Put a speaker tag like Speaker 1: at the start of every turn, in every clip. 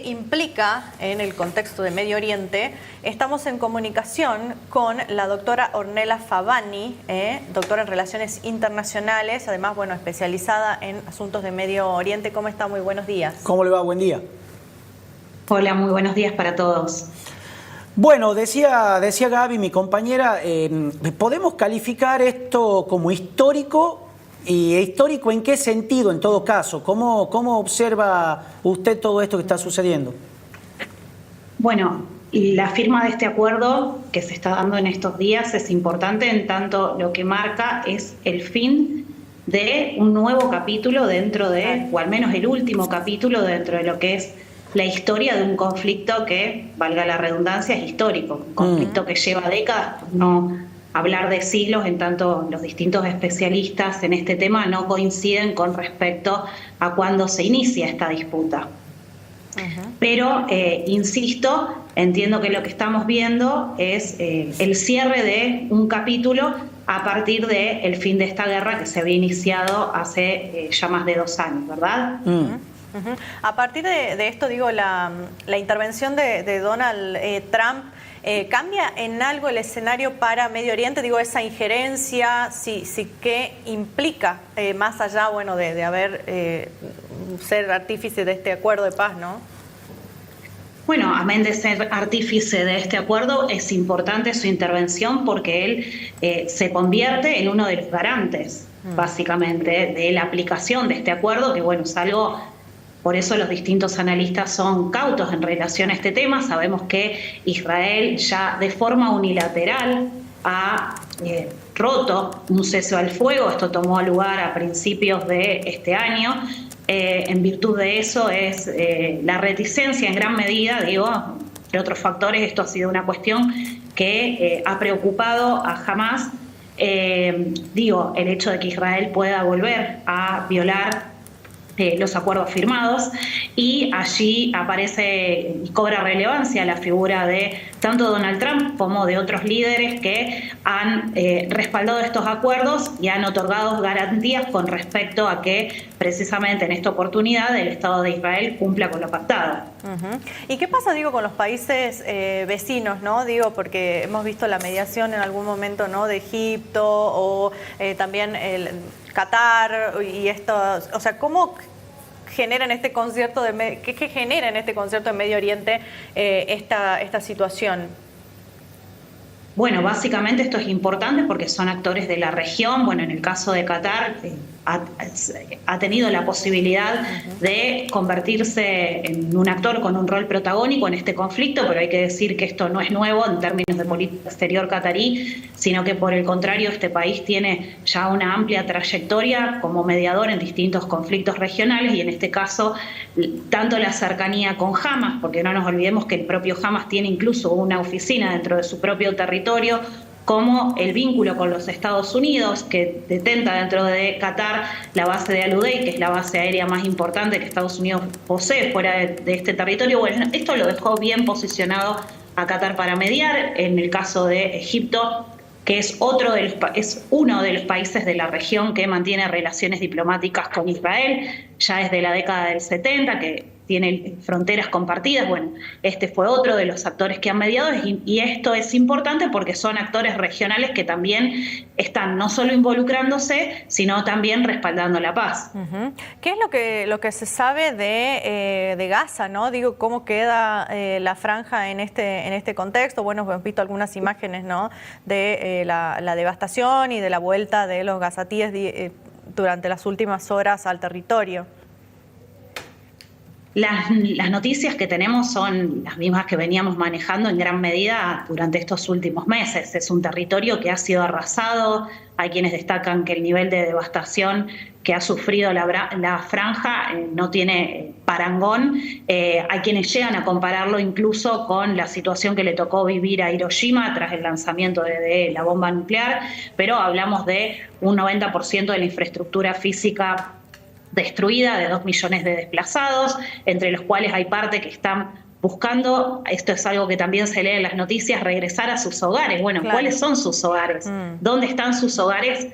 Speaker 1: Implica en el contexto de Medio Oriente. Estamos en comunicación con la doctora Ornella Favani, doctora en Relaciones Internacionales, además, bueno, especializada en asuntos de Medio Oriente. ¿Cómo está? Muy buenos días.
Speaker 2: ¿Cómo le va? Buen día.
Speaker 3: Hola, muy buenos días para todos.
Speaker 2: Bueno, decía Gaby, mi compañera, ¿podemos calificar esto como histórico? ¿Y histórico en qué sentido, en todo caso? ¿Cómo observa usted todo esto que está sucediendo?
Speaker 3: Bueno, la firma de este acuerdo que se está dando en estos días es importante, en tanto lo que marca es el fin de un nuevo capítulo dentro de, o al menos el último capítulo dentro de lo que es la historia de un conflicto que, valga la redundancia, es histórico. Un conflicto que lleva décadas, no hablar de siglos, en tanto los distintos especialistas en este tema no coinciden con respecto a cuándo se inicia esta disputa. Pero, insisto, entiendo que lo que estamos viendo es el cierre de un capítulo a partir del fin de esta guerra que se había iniciado hace ya más de 2 años, ¿verdad?
Speaker 1: A partir de esto, digo, la intervención de Donald Trump, ¿cambia en algo el escenario para Medio Oriente? Digo, esa injerencia, sí, ¿qué implica más allá, bueno, de haber ser artífice de este acuerdo de paz, ¿no?
Speaker 3: Bueno, amén de ser artífice de este acuerdo, es importante su intervención porque él se convierte en uno de los garantes, básicamente, de la aplicación de este acuerdo, que bueno, es algo. Por eso los distintos analistas son cautos en relación a este tema. Sabemos que Israel ya de forma unilateral ha roto un cese al fuego. Esto tomó lugar a principios de este año. En virtud de eso es la reticencia en gran medida, digo, entre otros factores, esto ha sido una cuestión que ha preocupado a Hamás. Digo, el hecho de que Israel pueda volver a violar los acuerdos firmados, y allí aparece y cobra relevancia la figura de tanto Donald Trump como de otros líderes que han respaldado estos acuerdos y han otorgado garantías con respecto a que precisamente en esta oportunidad el Estado de Israel cumpla con lo pactado.
Speaker 1: ¿Y qué pasa, digo, con los países vecinos, no? Digo, porque hemos visto la mediación en algún momento, ¿no?, de Egipto o también el Qatar y esto, o sea, ¿cómo genera en este concierto qué genera en este concierto de Medio Oriente esta situación?
Speaker 3: Bueno, básicamente esto es importante porque son actores de la región. Bueno, en el caso de Qatar ha tenido la posibilidad de convertirse en un actor con un rol protagónico en este conflicto, pero hay que decir que esto no es nuevo en términos de política exterior catarí, sino que por el contrario este país tiene ya una amplia trayectoria como mediador en distintos conflictos regionales, y en este caso tanto la cercanía con Hamás, porque no nos olvidemos que el propio Hamás tiene incluso una oficina dentro de su propio territorio, como el vínculo con los Estados Unidos, que detenta dentro de Qatar la base de Al-Udeid, que es la base aérea más importante que Estados Unidos posee fuera de este territorio. Bueno, esto lo dejó bien posicionado a Qatar para mediar. En el caso de Egipto, que es uno de los países de la región que mantiene relaciones diplomáticas con Israel ya desde la década del 70, que tiene fronteras compartidas. Bueno, este fue otro de los actores que han mediado, y esto es importante porque son actores regionales que también están no solo involucrándose, sino también respaldando la paz.
Speaker 1: ¿Qué es lo que se sabe de Gaza, no? Digo, ¿cómo queda la franja en este contexto? Bueno, hemos visto algunas imágenes, ¿no?, de la devastación y de la vuelta de los gazatíes durante las últimas horas al territorio.
Speaker 3: Las noticias que tenemos son las mismas que veníamos manejando en gran medida durante estos últimos meses. Es un territorio que ha sido arrasado. Hay quienes destacan que el nivel de devastación que ha sufrido la franja no tiene parangón. Hay quienes llegan a compararlo incluso con la situación que le tocó vivir a Hiroshima tras el lanzamiento de la bomba nuclear, pero hablamos de un 90% de la infraestructura física destruida, de 2 millones de desplazados, entre los cuales hay parte que están buscando, esto es algo que también se lee en las noticias, regresar a sus hogares. Bueno, claro. ¿Cuáles son sus hogares? ¿Dónde están sus hogares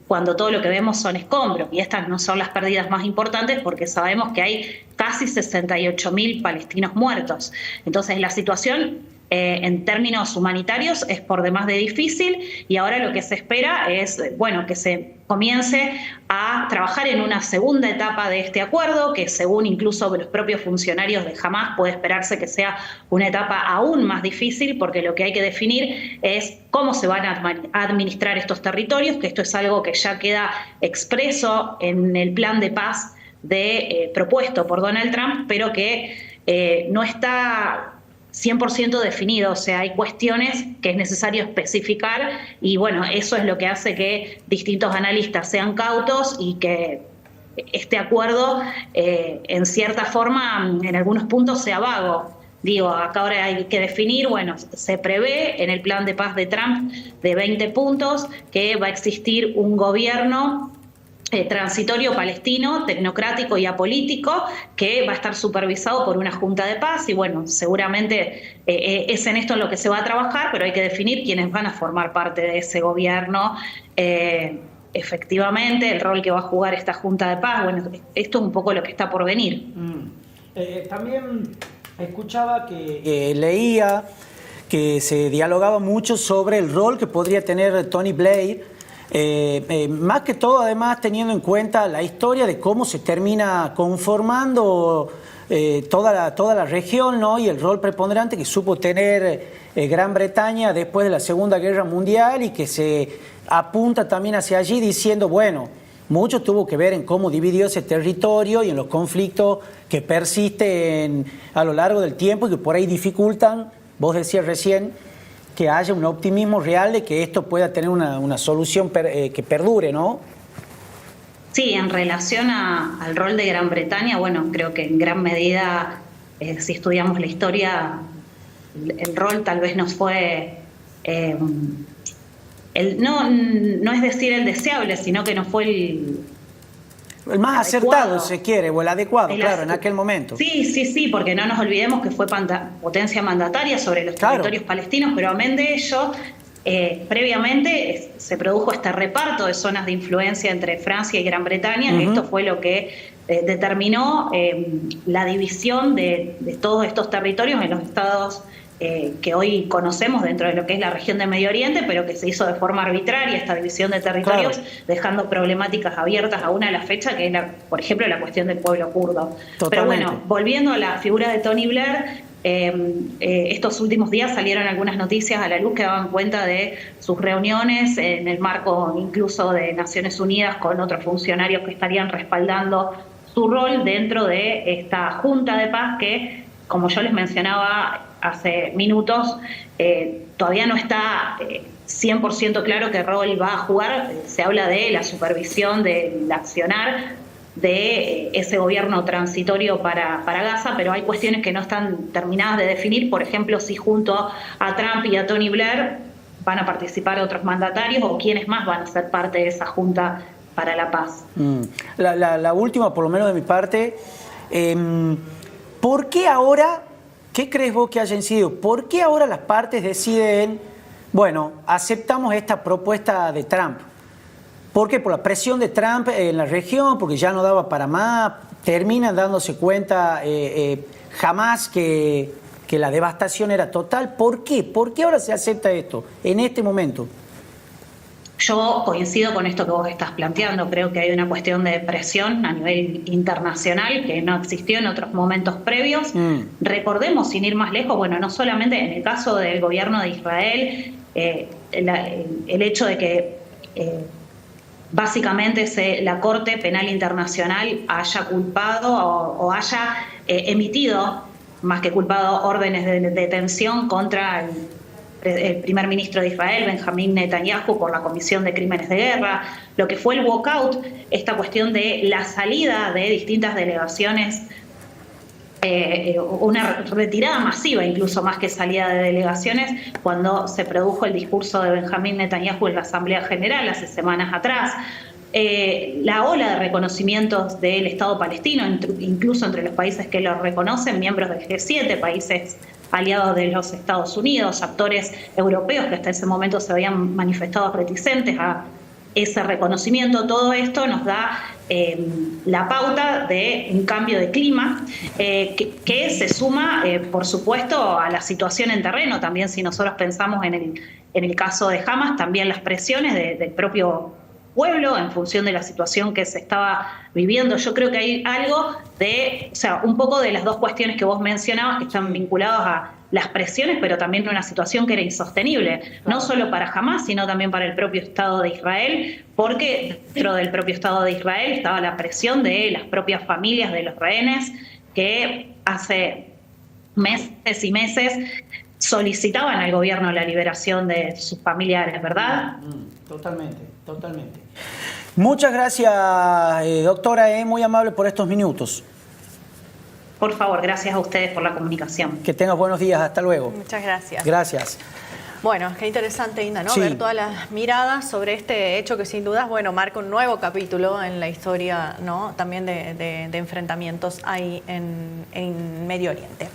Speaker 3: cuando todo lo que vemos son escombros, y estas no son las pérdidas más importantes porque sabemos que hay casi 68.000 palestinos muertos. Entonces la situación en términos humanitarios es por demás de difícil, y ahora lo que se espera es, bueno, que se comience a trabajar en una segunda etapa de este acuerdo, que según incluso los propios funcionarios de Hamás puede esperarse que sea una etapa aún más difícil, porque lo que hay que definir es cómo se van a administrar estos territorios, que esto es algo que ya queda expreso en el plan de paz propuesto por Donald Trump, pero que no está 100% definido. O sea, hay cuestiones que es necesario especificar, y bueno, eso es lo que hace que distintos analistas sean cautos y que este acuerdo en cierta forma en algunos puntos sea vago. Digo, acá ahora hay que definir, bueno, se prevé en el plan de paz de Trump de 20 puntos que va a existir un gobierno transitorio palestino, tecnocrático y apolítico, que va a estar supervisado por una junta de paz, y bueno, seguramente es en esto en lo que se va a trabajar, pero hay que definir quiénes van a formar parte de ese gobierno. Efectivamente, el rol que va a jugar esta junta de paz, bueno, esto es un poco lo que está por venir.
Speaker 2: También escuchaba que leía que se dialogaba mucho sobre el rol que podría tener Tony Blair, más que todo además teniendo en cuenta la historia de cómo se termina conformando toda la región, ¿no? Y el rol preponderante que supo tener Gran Bretaña después de la Segunda Guerra Mundial, y que se apunta también hacia allí diciendo, bueno, mucho tuvo que ver en cómo dividió ese territorio y en los conflictos que persisten a lo largo del tiempo y que por ahí dificultan, vos decías recién, que haya un optimismo real de que esto pueda tener una solución que perdure, ¿no?
Speaker 3: Sí, en relación al rol de Gran Bretaña, bueno, creo que en gran medida, si estudiamos la historia, el rol tal vez no fue, no es decir el deseable, sino que no fue
Speaker 2: el más acertado, se quiere, o el adecuado, claro, en aquel momento.
Speaker 3: Sí, porque no nos olvidemos que fue potencia mandataria sobre los territorios palestinos, pero amén de ello, previamente se produjo este reparto de zonas de influencia entre Francia y Gran Bretaña, que esto fue lo que determinó la división de todos estos territorios en los estados que hoy conocemos dentro de lo que es la región de Medio Oriente, pero que se hizo de forma arbitraria esta división de territorios, claro, dejando problemáticas abiertas aún a la fecha, que es, por ejemplo, la cuestión del pueblo kurdo. Totalmente. Pero bueno, volviendo a la figura de Tony Blair, estos últimos días salieron algunas noticias a la luz que daban cuenta de sus reuniones en el marco incluso de Naciones Unidas con otros funcionarios que estarían respaldando su rol dentro de esta Junta de Paz que, como yo les mencionaba hace minutos, todavía no está 100% claro qué rol va a jugar. Se habla de la supervisión del accionar de ese gobierno transitorio para Gaza, pero hay cuestiones que no están terminadas de definir. Por ejemplo, si junto a Trump y a Tony Blair van a participar otros mandatarios o quiénes más van a ser parte de esa Junta para la Paz.
Speaker 2: La última, por lo menos de mi parte, ¿por qué ahora, qué crees vos que haya incidido? ¿Por qué ahora las partes deciden, bueno, aceptamos esta propuesta de Trump? ¿Por qué? Por la presión de Trump en la región, porque ya no daba para más, terminan dándose cuenta jamás que la devastación era total. ¿Por qué? ¿Por qué ahora se acepta esto en este momento?
Speaker 3: Yo coincido con esto que vos estás planteando. Creo que hay una cuestión de presión a nivel internacional que no existió en otros momentos previos. Recordemos, sin ir más lejos, bueno, no solamente en el caso del gobierno de Israel, el hecho de que básicamente la Corte Penal Internacional haya culpado o haya emitido, más que culpado, órdenes de detención contra el primer ministro de Israel, Benjamín Netanyahu, por la comisión de crímenes de guerra, lo que fue el walkout, esta cuestión de la salida de distintas delegaciones, una retirada masiva, incluso más que salida de delegaciones, cuando se produjo el discurso de Benjamín Netanyahu en la Asamblea General hace semanas atrás. La ola de reconocimientos del Estado palestino, incluso entre los países que lo reconocen, miembros del G7, países aliados de los Estados Unidos, actores europeos que hasta ese momento se habían manifestado reticentes a ese reconocimiento, todo esto nos da la pauta de un cambio de clima que se suma, por supuesto, a la situación en terreno. También si nosotros pensamos en el caso de Hamas, también las presiones del propio pueblo en función de la situación que se estaba viviendo. Yo creo que hay algo de, o sea, un poco de las dos cuestiones que vos mencionabas que están vinculadas a las presiones, pero también una situación que era insostenible, no solo para Hamas, sino también para el propio Estado de Israel, porque dentro del propio Estado de Israel estaba la presión de las propias familias de los rehenes, que hace meses y meses solicitaban al gobierno la liberación de sus familiares, ¿verdad?
Speaker 2: Totalmente, totalmente. Muchas gracias, doctora, muy amable por estos minutos.
Speaker 3: Por favor, gracias a ustedes por la comunicación.
Speaker 2: Que tengas buenos días, hasta luego.
Speaker 1: Muchas gracias.
Speaker 2: Gracias.
Speaker 1: Bueno, qué interesante, Inda, ¿no?
Speaker 2: Sí.
Speaker 1: Ver todas las miradas sobre este hecho que sin dudas, bueno, marca un nuevo capítulo en la historia, ¿no? También de enfrentamientos ahí en Medio Oriente.